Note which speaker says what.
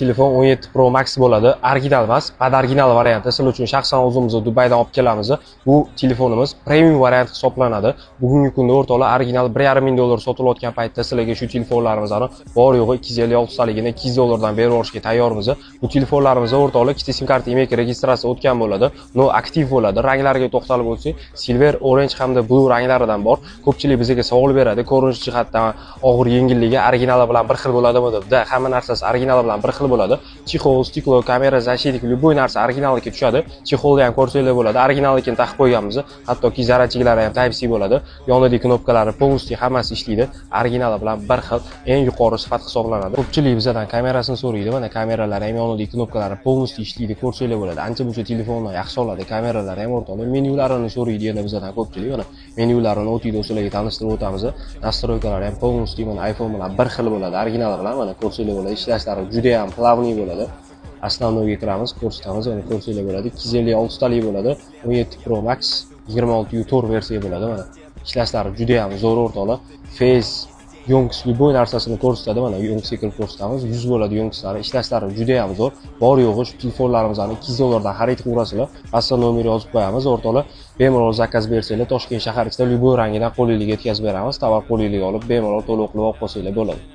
Speaker 1: Telefon 17 Pro Max bo'ladi. Original emas, original varianti. Sizlar uchun shaxsan o'zimiz Dubaydan olib kelamiz. Bu telefonimiz premium variant hisoblanadi. Bugungi kunda o'rtoqlar original 1,5 ming dollar sotilayotgan paytda sizlarga shu telefonlarimizni bor yo'g'i 256 taligini 200 dollardan berib yuborishga tayyormiz. Bu telefonlarimizni o'rtoqlar ikkita sim karta email registratsiya o'tgan bo'ladi. No aktiv bo'ladi. Ranglariga to'xtalib o'tsak, silver, orange hamda blue ranglaridan bor. Ko'pchilik bizga savol beradi. Ko'rinish jihatdan og'ir yengilligi originali bilan bir xil bo'ladimi deb. Hamma narsasi originali bilan bir xil bo'ladi. Chexol, stiklo, kamera, защитник, любой narsa originalga tushadi. Chexolda ham ko'rsanglar bo'ladi. Originalligini taqib qo'yganmiz. Hattoki zaryadchiklari ham Type-C bo'ladi. Yonidagi knopkalari полностью hammasi ishlaydi. Originali bilan bir xil, eng yuqori sifat hisoblanadi. Ko'pchilik bizdan kamerasini so'raydi. Mana kameralari ham yonidagi knopkalari полностью ishlaydi. Ko'rsanglar bo'ladi. Ancha-muncha telefonni yaxshi oladi. Kameralari ham o'rtoqlar. Menyularini so'raydi yana bizdan ko'pchilik. Mana menyularini o'tiydi, o'shalarga tanishtirib o'tamiz. Настройкалari ham полностью mana iPhone bilan bir xil bo'ladi. Originali bilan mana ko'rsanglar bo'ladi. Ishlashlari juda ham plavniy bo'ladi. Основнойga kiramiz, ko'rsatamiz. Mana ko'rsanglar bo'ladi. 256 talik bo'ladi. 17 Pro Max 26/4 versiya bo'ladi. Mana ishlashlari juda ham zo'r o'rtoqlar. Face Yonks любой narsasini ko'rsatadi. Mana Yonksga kirib ko'rsatamiz. 100 bo'ladi Yonkslari. Ishlashlari juda ham zo'r. Bor yo'g'i shu telefonlarimizni 200 dollardan xarid qilasizlar. Asl nomer yozib qo'yamiz o'rtoqlar. Bemalol zakaz bersanglar, Toshkent shahar ichida любой rangidan qo'lingizga yetkazib beramiz. Tovar qo'lingizga olib bemalol to'lov qilib olib qo'ysanglar bo'ladi.